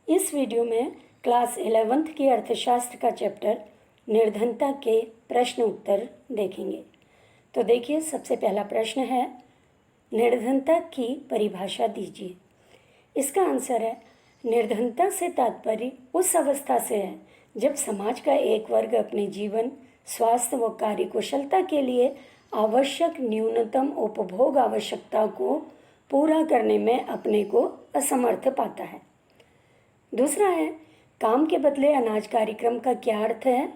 इस वीडियो में class 11th की अर्थशास्त्र का चैप्टर निर्धनता के प्रश्न उत्तर देखेंगे। तो देखिए, सबसे पहला प्रश्न है, निर्धनता की परिभाषा दीजिए। इसका आंसर है, निर्धनता से तात्पर्य उस अवस्था से है जब समाज का एक वर्ग अपने जीवन, स्वास्थ्य व कार्यकुशलता के लिए आवश्यक न्यूनतम उपभोग आवश्यकता को पूरा करने में अपने को असमर्थ पाता है। दूसरा है, काम के बदले अनाज कार्यक्रम का क्या अर्थ है?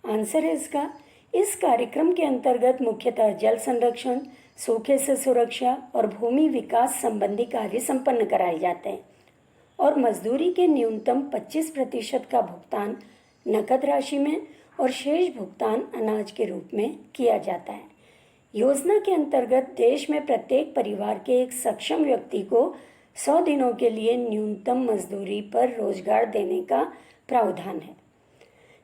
आंसर है इसका, इस कार्यक्रम के अंतर्गत मुख्यतः जल संरक्षण, सूखे से सुरक्षा और भूमि विकास संबंधी कार्य संपन्न कराए जाते हैं और मजदूरी के न्यूनतम 25% का भुगतान नकद राशि में और शेष भुगतान अनाज के रूप में किया जाता है। योजना के अंतर्गत देश में प्रत्येक परिवार के एक सक्षम व्यक्ति को 100 दिनों के लिए न्यूनतम मजदूरी पर रोजगार देने का प्रावधान है।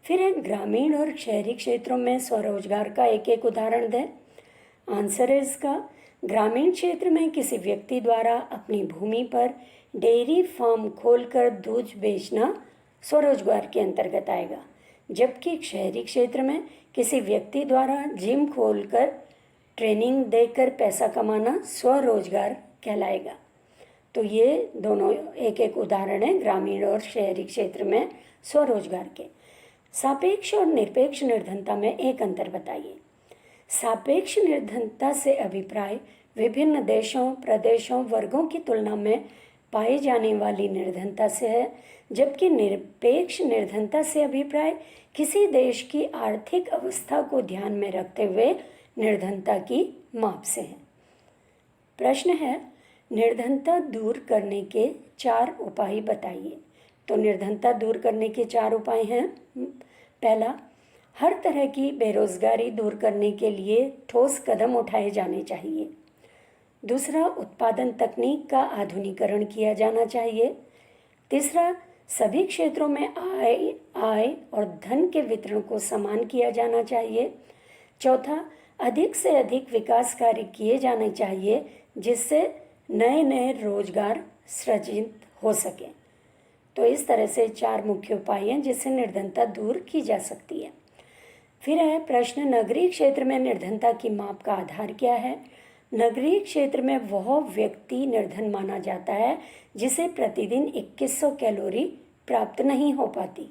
फिर एक ग्रामीण और शहरी क्षेत्रों में स्वरोजगार का एक उदाहरण दें। आंसर है इसका, ग्रामीण क्षेत्र में किसी व्यक्ति द्वारा अपनी भूमि पर डेयरी फार्म खोलकर दूध बेचना स्वरोजगार के अंतर्गत आएगा, जबकि शहरी क्षेत्र में किसी व्यक्ति द्वारा जिम खोलकर ट्रेनिंग देकर पैसा कमाना स्वरोजगार कहलाएगा। तो ये दोनों एक उदाहरण है ग्रामीण और शहरी क्षेत्र में स्वरोजगार के। सापेक्ष और निरपेक्ष निर्धनता में एक अंतर बताइए। सापेक्ष निर्धनता से अभिप्राय विभिन्न देशों, प्रदेशों, वर्गों की तुलना में पाई जाने वाली निर्धनता से है, जबकि निरपेक्ष निर्धनता से अभिप्राय किसी देश की आर्थिक अवस्था को ध्यान में रखते हुए निर्धनता की माप से है। प्रश्न है, निर्धनता दूर करने के 4 उपाय बताइए। तो निर्धनता दूर करने के 4 उपाय हैं। पहला, हर तरह की बेरोजगारी दूर करने के लिए ठोस कदम उठाए जाने चाहिए। दूसरा, उत्पादन तकनीक का आधुनिकीकरण किया जाना चाहिए। तीसरा, सभी क्षेत्रों में आय और धन के वितरण को समान किया जाना चाहिए। चौथा, अधिक से अधिक विकास कार्य किए जाने चाहिए जिससे नए नए रोजगार सृजित हो सके। तो इस तरह से 4 मुख्य उपाय हैं जिससे निर्धनता दूर की जा सकती है। फिर है प्रश्न, नगरीय क्षेत्र में निर्धनता की माप का आधार क्या है? नगरीय क्षेत्र में वह व्यक्ति निर्धन माना जाता है जिसे प्रतिदिन 2100 कैलोरी प्राप्त नहीं हो पाती।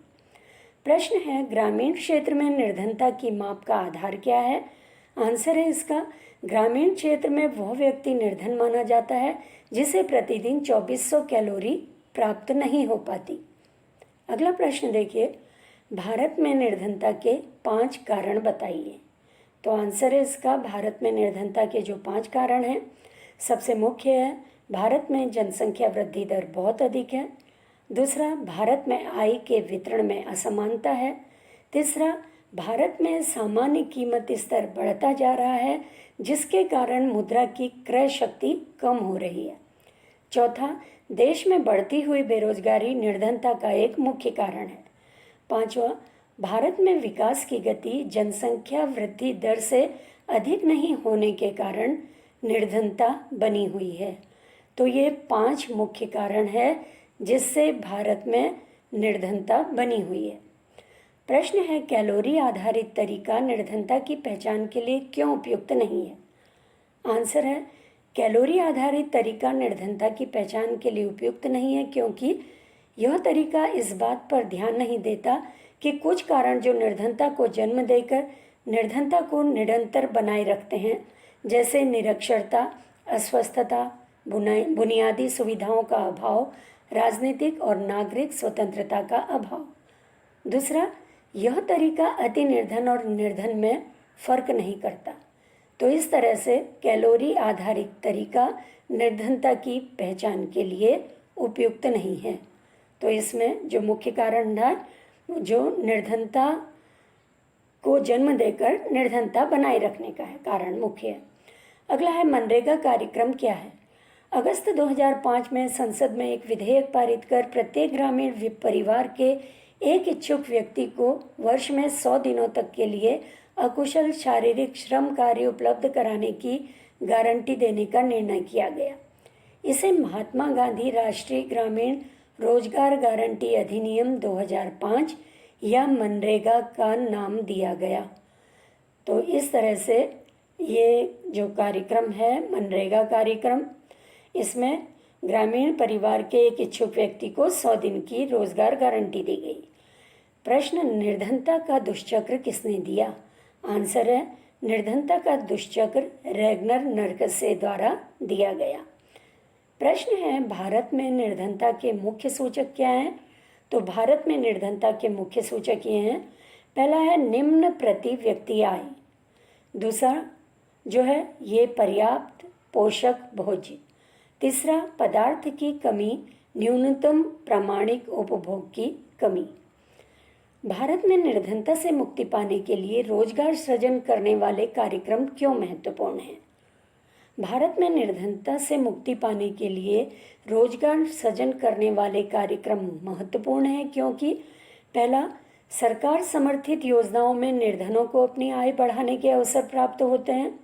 प्रश्न है, ग्रामीण क्षेत्र में निर्धनता की माप का आधार क्या है? आंसर है इसका, ग्रामीण क्षेत्र में वह व्यक्ति निर्धन माना जाता है जिसे प्रतिदिन 2400 कैलोरी प्राप्त नहीं हो पाती। अगला प्रश्न देखिए, भारत में निर्धनता के 5 कारण बताइए। तो आंसर है इसका, भारत में निर्धनता के जो 5 कारण हैं, सबसे मुख्य है, भारत में जनसंख्या वृद्धि दर बहुत अधिक है। दूसरा, भारत में आय के वितरण में असमानता है। तीसरा, भारत में सामान्य कीमत स्तर बढ़ता जा रहा है जिसके कारण मुद्रा की क्रय शक्ति कम हो रही है। चौथा, देश में बढ़ती हुई बेरोजगारी निर्धनता का एक मुख्य कारण है। पांचवा, भारत में विकास की गति जनसंख्या वृद्धि दर से अधिक नहीं होने के कारण निर्धनता बनी हुई है। तो ये 5 मुख्य कारण है जिससे भारत में निर्धनता बनी हुई है। प्रश्न है, कैलोरी आधारित तरीका निर्धनता की पहचान के लिए क्यों उपयुक्त नहीं है? आंसर है, कैलोरी आधारित तरीका निर्धनता की पहचान के लिए उपयुक्त नहीं है क्योंकि यह तरीका इस बात पर ध्यान नहीं देता कि कुछ कारण जो निर्धनता को जन्म देकर निर्धनता को निरंतर बनाए रखते हैं, जैसे निरक्षरता, अस्वस्थता, बुनियादी सुविधाओं का अभाव, राजनीतिक और नागरिक स्वतंत्रता का अभाव। दूसरा, यह तरीका अति निर्धन और निर्धन में फर्क नहीं करता। तो इस तरह से कैलोरी आधारित तरीका निर्धनता की पहचान के लिए उपयुक्त नहीं है। तो इसमें जो मुख्य कारण है, जो निर्धनता को जन्म देकर निर्धनता बनाए रखने का है, कारण मुख्य है। अगला है, मनरेगा कार्यक्रम क्या है? अगस्त 2005 में संसद में एक विधेयक पारित कर प्रत्येक ग्रामीण परिवार के एक इच्छुक व्यक्ति को वर्ष में 100 दिनों तक के लिए अकुशल शारीरिक श्रम कार्य उपलब्ध कराने की गारंटी देने का निर्णय किया गया। इसे महात्मा गांधी राष्ट्रीय ग्रामीण रोजगार गारंटी अधिनियम 2005 या मनरेगा का नाम दिया गया। तो इस तरह से ये जो कार्यक्रम है मनरेगा कार्यक्रम, इसमें ग्रामीण परिवार के एक इच्छुक व्यक्ति को 100 दिन की रोजगार गारंटी दी गई। प्रश्न, निर्धनता का दुष्चक्र किसने दिया? आंसर है, निर्धनता का दुष्चक्र रैगनर नरकसे द्वारा दिया गया। प्रश्न है, भारत में निर्धनता के मुख्य सूचक क्या हैं? तो भारत में निर्धनता के मुख्य सूचक ये हैं। पहला है निम्न प्रति व्यक्ति आय। दूसरा जो है ये पर्याप्त पोषक भोज्य। तीसरा, पदार्थ की कमी, न्यूनतम प्रामाणिक उपभोग की कमी। भारत में निर्धनता से मुक्ति पाने के लिए रोजगार सृजन करने वाले कार्यक्रम क्यों महत्वपूर्ण हैं? भारत में निर्धनता से मुक्ति पाने के लिए रोजगार सृजन करने वाले कार्यक्रम महत्वपूर्ण हैं क्योंकि पहला, सरकार समर्थित योजनाओं में निर्धनों को अपनी आय बढ़ाने के अवसर प्राप्त होते हैं।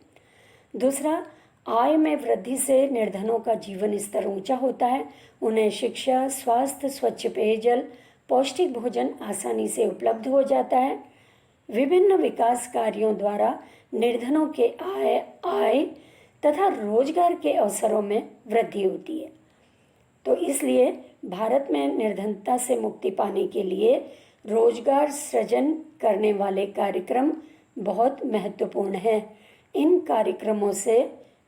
दूसरा, आय में वृद्धि से निर्धनों का जीवन स्तर ऊंचा होता है। उन्हें शिक्षा, स्वास्थ्य, स्वच्छ पेयजल, पौष्टिक भोजन आसानी से उपलब्ध हो जाता है। विभिन्न विकास कार्यों द्वारा निर्धनों के आय तथा रोजगार के अवसरों में वृद्धि होती है। तो इसलिए भारत में निर्धनता से मुक्ति पाने के लिए रोजगार सृजन करने वाले कार्यक्रम बहुत महत्वपूर्ण हैं। इन कार्यक्रमों से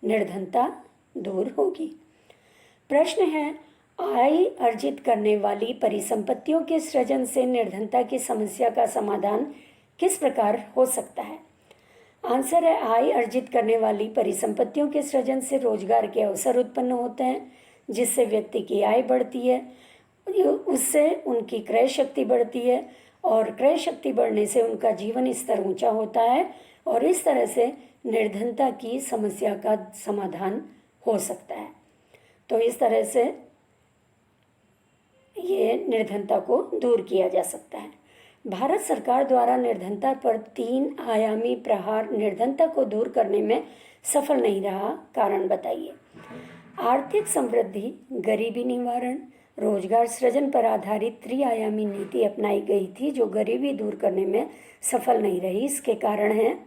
निर्धनता दूर होगी। प्रश्न है, आय अर्जित करने वाली परिसंपत्तियों के सृजन से निर्धनता की समस्या का समाधान किस प्रकार हो सकता है? आंसर है, आय अर्जित करने वाली परिसंपत्तियों के सृजन से रोजगार के अवसर उत्पन्न होते हैं, जिससे व्यक्ति की आय बढ़ती है, उससे उनकी क्रय शक्ति बढ़ती है और क्रय शक्ति बढ़ने से उनका जीवन स्तर ऊंचा होता है और इस तरह से निर्धनता की समस्या का समाधान हो सकता है। तो इस तरह से ये निर्धनता को दूर किया जा सकता है। भारत सरकार द्वारा निर्धनता पर 3 आयामी प्रहार निर्धनता को दूर करने में सफल नहीं रहा, कारण बताइए। आर्थिक समृद्धि, गरीबी निवारण, रोजगार सृजन पर आधारित त्रिआयामी नीति अपनाई गई थी जो गरीबी दूर करने में सफल नहीं रही। इसके कारण हैं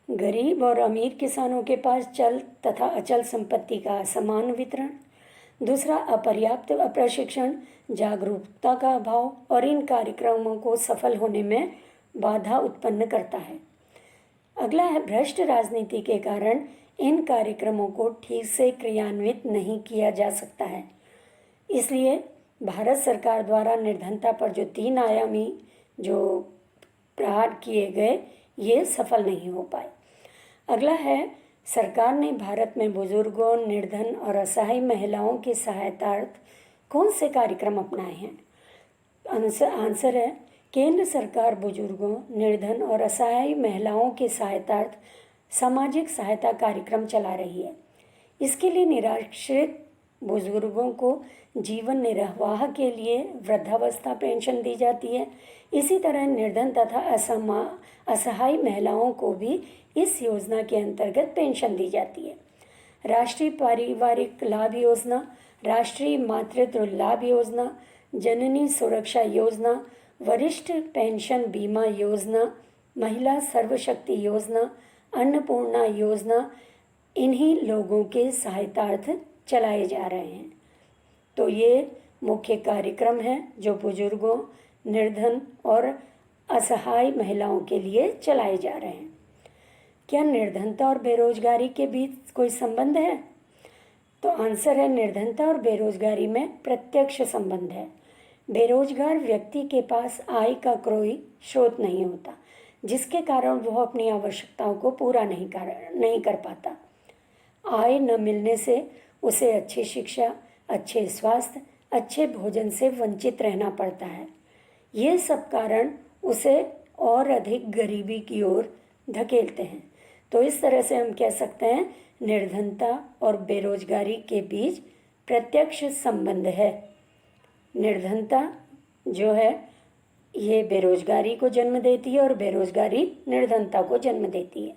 गरीब और अमीर किसानों के पास चल तथा अचल संपत्ति का असमान वितरण। दूसरा, अपर्याप्त प्रशिक्षण, जागरूकता का अभाव और इन कार्यक्रमों को सफल होने में बाधा उत्पन्न करता है। अगला है भ्रष्ट राजनीति के कारण इन कार्यक्रमों को ठीक से क्रियान्वित नहीं किया जा सकता है। इसलिए भारत सरकार द्वारा निर्धनता पर जो 3 आयामी जो प्रहार किए गए ये सफल नहीं हो पाए। अगला है, सरकार ने भारत में बुजुर्गों, निर्धन और असहाय महिलाओं की सहायतार्थ कौन से कार्यक्रम अपनाए हैं? आंसर है, केंद्र सरकार बुजुर्गों, निर्धन और असहाय महिलाओं की सहायतार्थ सामाजिक सहायता कार्यक्रम चला रही है। इसके लिए निराश्रित बुजुर्गों को जीवन निर्वाह के लिए वृद्धावस्था पेंशन दी जाती है। इसी तरह निर्धन तथा असहाय महिलाओं को भी इस योजना के अंतर्गत पेंशन दी जाती है। राष्ट्रीय पारिवारिक लाभ योजना, राष्ट्रीय मातृत्व लाभ योजना, जननी सुरक्षा योजना, वरिष्ठ पेंशन बीमा योजना, महिला सर्वशक्ति योजना, अन्नपूर्णा योजना इन्हीं लोगों के सहायतार्थ चलाए जा रहे हैं। तो ये मुख्य कार्यक्रम हैं जो बुजुर्गों, निर्धन और असहाय महिलाओं के लिए चलाए जा रहे हैं। क्या निर्धनता और बेरोजगारी के बीच कोई संबंध है? तो आंसर है, निर्धनता और बेरोजगारी में प्रत्यक्ष संबंध है। बेरोजगार व्यक्ति के पास आय का कोई स्रोत नहीं होता, जिसके कारण वह अपनी आवश्यकताओं को पूरा नहीं कर पाता। आय न मिलने से उसे अच्छी शिक्षा, अच्छे स्वास्थ्य, अच्छे भोजन से वंचित रहना पड़ता है। ये सब कारण उसे और अधिक गरीबी की ओर धकेलते हैं। तो इस तरह से हम कह सकते हैं निर्धनता और बेरोजगारी के बीच प्रत्यक्ष संबंध है। निर्धनता जो है ये बेरोजगारी को जन्म देती है और बेरोजगारी निर्धनता को जन्म देती है।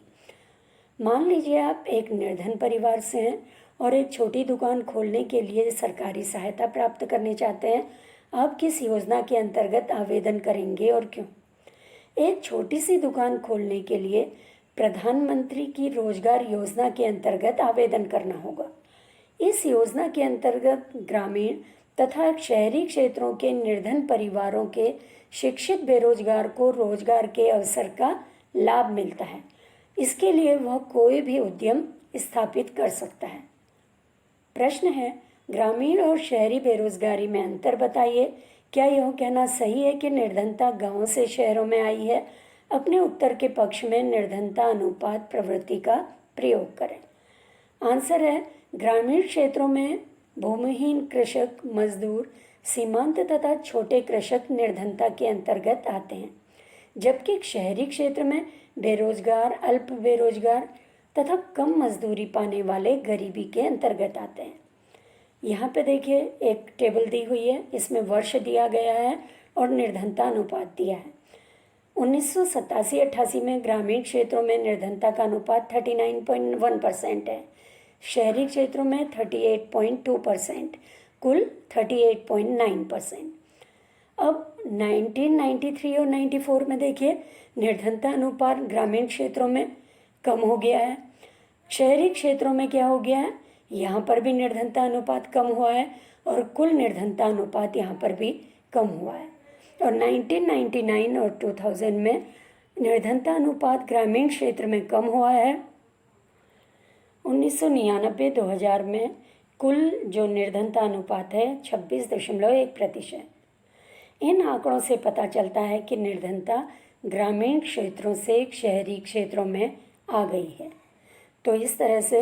मान लीजिए आप एक निर्धन परिवार से हैं और एक छोटी दुकान खोलने के लिए सरकारी सहायता प्राप्त करना चाहते हैं, आप किस योजना के अंतर्गत आवेदन करेंगे और क्यों? एक छोटी सी दुकान खोलने के लिए प्रधानमंत्री की रोजगार योजना के अंतर्गत आवेदन करना होगा। इस योजना के अंतर्गत ग्रामीण तथा शहरी क्षेत्रों के निर्धन परिवारों के शिक्षित बेरोजगार को रोजगार के अवसर का लाभ मिलता है। इसके लिए वह कोई भी उद्यम स्थापित कर सकता है। प्रश्न है, ग्रामीण और शहरी बेरोजगारी में अंतर बताइए। क्या यह कहना सही है कि निर्धनता गांवों से शहरों में आई है? अपने उत्तर के पक्ष में निर्धनता अनुपात प्रवृत्ति का प्रयोग करें। आंसर है, ग्रामीण क्षेत्रों में भूमिहीन कृषक, मजदूर, सीमांत तथा छोटे कृषक निर्धनता के अंतर्गत आते हैं, जबकि शहरी क्षेत्र में बेरोजगार, अल्प बेरोजगार तथा कम मजदूरी पाने वाले गरीबी के अंतर्गत आते हैं। यहाँ पे देखिए एक टेबल दी हुई है, इसमें वर्ष दिया गया है और निर्धनता अनुपात दिया है। 1987-88 में ग्रामीण क्षेत्रों में निर्धनता का अनुपात 39.1% है, शहरी क्षेत्रों में 38.2%, कुल 38.9%। अब 1993 और 94 में देखिए निर्धनता अनुपात ग्रामीण क्षेत्रों में कम हो गया है, शहरी क्षेत्रों में क्या हो गया है, यहाँ पर भी निर्धनता अनुपात कम हुआ है और कुल निर्धनता अनुपात यहाँ पर भी कम हुआ है। और 1999 और 2000 में निर्धनता अनुपात ग्रामीण क्षेत्र में कम हुआ है। 1999-2000 में कुल जो निर्धनता अनुपात है 26.1%। इन आंकड़ों से पता चलता है कि निर्धनता ग्रामीण क्षेत्रों से शहरी क्षेत्रों में आ गई है। तो इस तरह से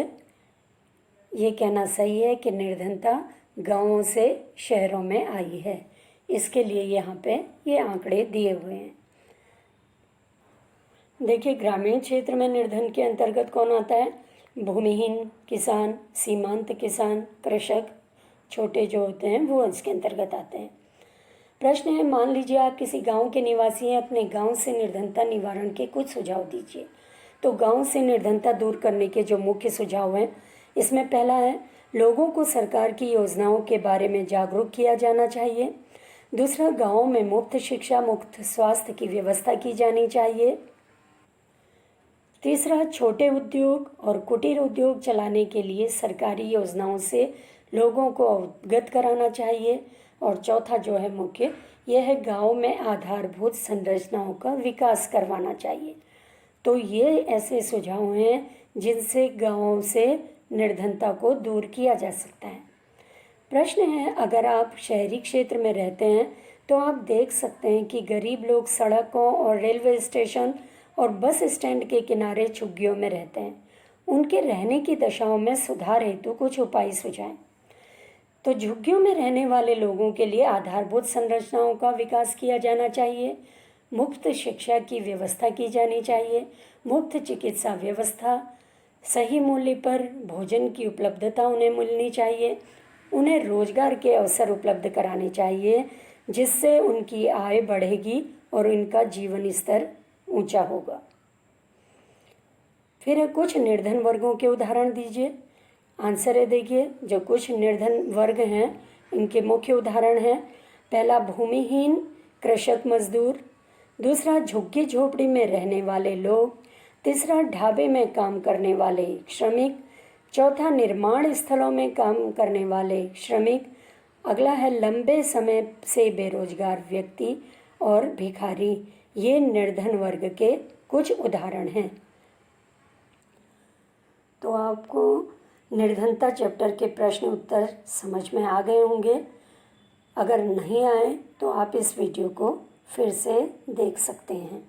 ये कहना सही है कि निर्धनता गांवों से शहरों में आई है। इसके लिए यहाँ पे ये आंकड़े दिए हुए हैं। देखिए ग्रामीण क्षेत्र में निर्धन के अंतर्गत कौन आता है? भूमिहीन किसान, सीमांत किसान, कृषक, छोटे जो होते हैं वो इसके अंतर्गत आते हैं। प्रश्न है, मान लीजिए आप किसी गांव के निवासी हैं, अपने गांव से निर्धनता निवारण के कुछ सुझाव दीजिए। तो गांव से निर्धनता दूर करने के जो मुख्य सुझाव हैं, इसमें पहला है, लोगों को सरकार की योजनाओं के बारे में जागरूक किया जाना चाहिए। दूसरा, गांवों में मुफ्त शिक्षा, मुफ्त स्वास्थ्य की व्यवस्था की जानी चाहिए। तीसरा, छोटे उद्योग और कुटीर उद्योग चलाने के लिए सरकारी योजनाओं से लोगों को अवगत कराना चाहिए। और चौथा जो है मुख्य, यह है गांव में आधारभूत संरचनाओं का विकास करवाना चाहिए। तो ये ऐसे सुझाव हैं जिनसे गांवों से निर्धनता को दूर किया जा सकता है। प्रश्न है, अगर आप शहरी क्षेत्र में रहते हैं तो आप देख सकते हैं कि गरीब लोग सड़कों और रेलवे स्टेशन और बस स्टैंड के किनारे झुग्गियों में रहते हैं। उनके रहने की दशाओं में सुधार हेतु कुछ उपाय सुझाएं। तो झुग्गियों में रहने वाले लोगों के लिए आधारभूत संरचनाओं का विकास किया जाना चाहिए, मुफ्त शिक्षा की व्यवस्था की जानी चाहिए, मुफ्त चिकित्सा व्यवस्था, सही मूल्य पर भोजन की उपलब्धता उन्हें मिलनी चाहिए, उन्हें रोजगार के अवसर उपलब्ध कराने चाहिए जिससे उनकी आय बढ़ेगी और उनका जीवन स्तर ऊंचा होगा। फिर कुछ निर्धन वर्गों के उदाहरण दीजिए। आंसर है, देखिए जो कुछ निर्धन वर्ग हैं इनके मुख्य उदाहरण हैं। पहला, भूमिहीन कृषक मजदूर। दूसरा, झुग्गी झोपड़ी में रहने वाले लोग। तीसरा, ढाबे में काम करने वाले श्रमिक। चौथा, निर्माण स्थलों में काम करने वाले श्रमिक। अगला है लंबे समय से बेरोजगार व्यक्ति और भिखारी। ये निर्धन वर्ग के कुछ उदाहरण हैं। तो आपको निर्धनता चैप्टर के प्रश्न उत्तर समझ में आ गए होंगे। अगर नहीं आए तो आप इस वीडियो को फिर से देख सकते हैं।